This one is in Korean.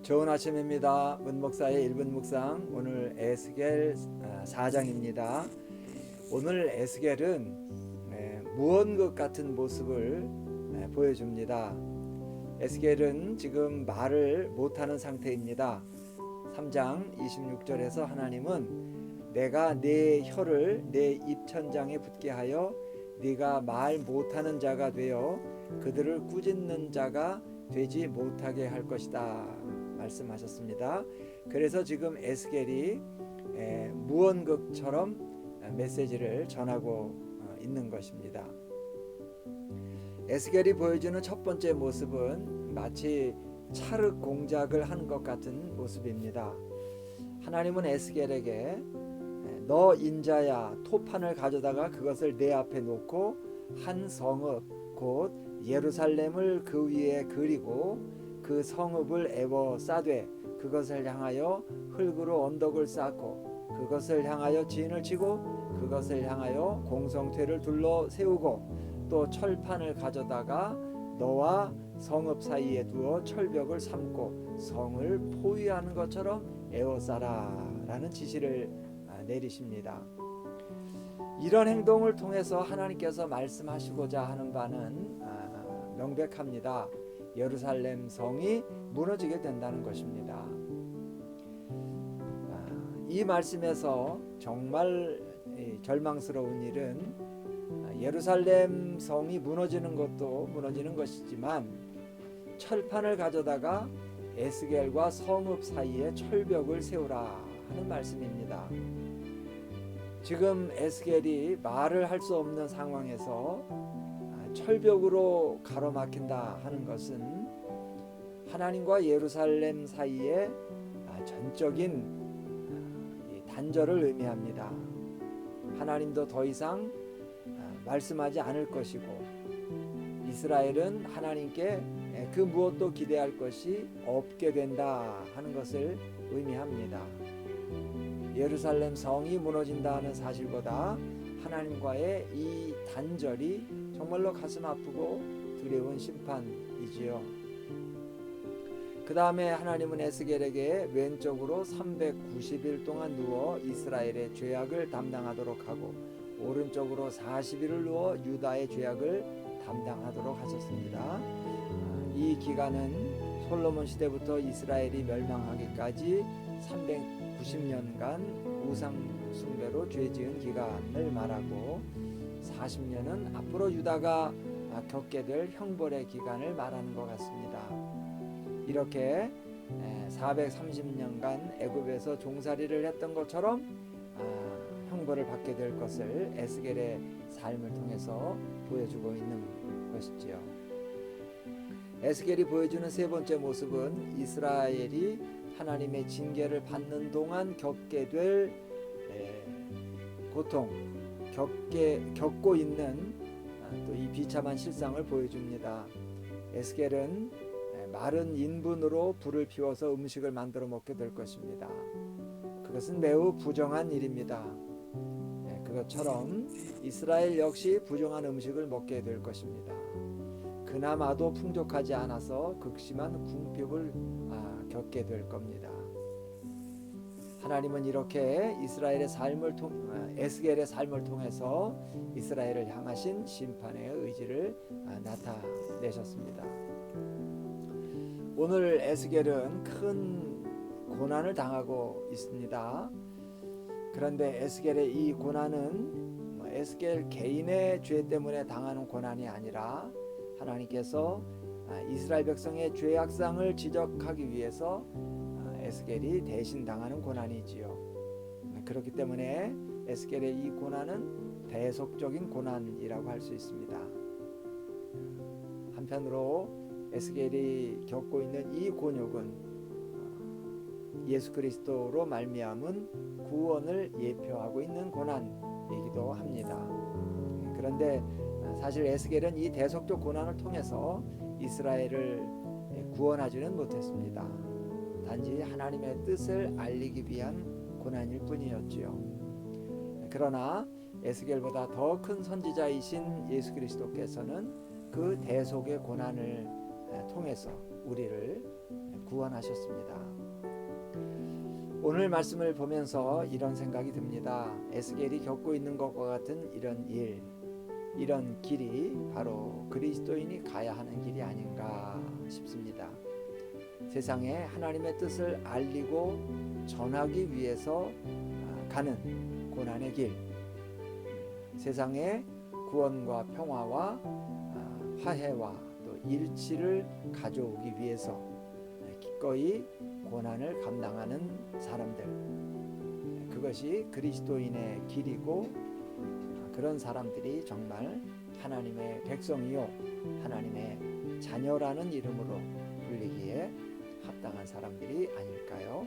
좋은 아침입니다. 문목사의 1분 묵상, 오늘 에스겔 4장입니다. 오늘 에스겔은 무언것 같은 모습을 보여줍니다. 에스겔은 지금 말을 못하는 상태입니다. 3장 26절에서 하나님은 내가 내 혀를 내 입천장에 붙게 하여 네가 말 못하는 자가 되어 그들을 꾸짖는 자가 되지 못하게 할 것이다 말씀하셨습니다. 그래서 지금 에스겔이 무언극처럼 메시지를 전하고 있는 것입니다. 에스겔이 보여주는 첫 번째 모습은 마치 찰흙 공작을 한 것 같은 모습입니다. 하나님은 에스겔에게 너 인자야, 토판을 가져다가 그것을 내 앞에 놓고 한 성읍 곧 예루살렘을 그 위에 그리고 그 성읍을 에워싸되 그것을 향하여 흙으로 언덕을 쌓고 그것을 향하여 진을 치고 그것을 향하여 공성퇴를 둘러 세우고 또 철판을 가져다가 너와 성읍 사이에 두어 철벽을 삼고 성을 포위하는 것처럼 에워싸라 라는 지시를 내리십니다. 이런 행동을 통해서 하나님께서 말씀하시고자 하는 바는 명백합니다. 예루살렘 성이 무너지게 된다는 것입니다. 이 말씀에서 정말 절망스러운 일은 예루살렘 성이 무너지는 것도 무너지는 것이지만 철판을 가져다가 에스겔과 성읍 사이에 철벽을 세우라 하는 말씀입니다. 지금 에스겔이 말을 할 수 없는 상황에서 철벽으로 가로막힌다 하는 것은 하나님과 예루살렘 사이에 전적인 단절을 의미합니다. 하나님도 더 이상 말씀하지 않을 것이고 이스라엘은 하나님께 그 무엇도 기대할 것이 없게 된다 하는 것을 의미합니다. 예루살렘 성이 무너진다는 사실보다 하나님과의 이 단절이 정말로 가슴 아프고 두려운 심판이지요. 그 다음에 하나님은 에스겔에게 왼쪽으로 390일 동안 누워 이스라엘의 죄악을 담당하도록 하고 오른쪽으로 40일을 누워 유다의 죄악을 담당하도록 하셨습니다. 이 기간은 솔로몬 시대부터 이스라엘이 멸망하기까지 390년간 우상 숭배로 죄지은 기간을 말하고 40년은 앞으로 유다가 겪게 될 형벌의 기간을 말하는 것 같습니다. 이렇게 430년간 애굽에서 종살이를 했던 것처럼 형벌을 받게 될 것을 에스겔의 삶을 통해서 보여주고 있는 것이지요. 에스겔이 보여주는 세 번째 모습은 이스라엘이 하나님의 징계를 받는 동안 겪게 될 고통, 겪고 있는 또 이 비참한 실상을 보여줍니다. 에스겔은 마른 인분으로 불을 피워서 음식을 만들어 먹게 될 것입니다. 그것은 매우 부정한 일입니다. 그것처럼 이스라엘 역시 부정한 음식을 먹게 될 것입니다. 그나마도 풍족하지 않아서 극심한 궁핍을 겪게 될 겁니다. 하나님은 이렇게 에스겔의 삶을 통해서 이스라엘을 향하신 심판의 의지를 나타내셨습니다. 오늘 에스겔은 큰 고난을 당하고 있습니다. 그런데 에스겔의 이 고난은 에스겔 개인의 죄 때문에 당하는 고난이 아니라 하나님께서 이스라엘 백성의 죄악상을 지적하기 위해서 에스겔이 대신 당하는 고난이지요. 그렇기 때문에 에스겔의 이 고난은 대속적인 고난이라고 할 수 있습니다. 한편으로 에스겔이 겪고 있는 이 곤욕은 예수 그리스도로 말미암은 구원을 예표하고 있는 고난이기도 합니다. 그런데 사실 에스겔은 이 대속적 고난을 통해서 이스라엘을 구원하지는 못했습니다. 단지 하나님의 뜻을 알리기 위한 고난일 뿐이었지요. 그러나 에스겔보다 더 큰 선지자이신 예수 그리스도께서는 그 대속의 고난을 통해서 우리를 구원하셨습니다. 오늘 말씀을 보면서 이런 생각이 듭니다. 에스겔이 겪고 있는 것과 같은 이런 일, 이런 길이 바로 그리스도인이 가야 하는 길이 아닌가 싶습니다. 세상에 하나님의 뜻을 알리고 전하기 위해서 가는 고난의 길, 세상에 구원과 평화와 화해와 또 일치를 가져오기 위해서 기꺼이 고난을 감당하는 사람들, 그것이 그리스도인의 길이고, 그런 사람들이 정말 하나님의 백성이요 하나님의 자녀라는 이름으로 불리기에 합당한 사람들이 아닐까요?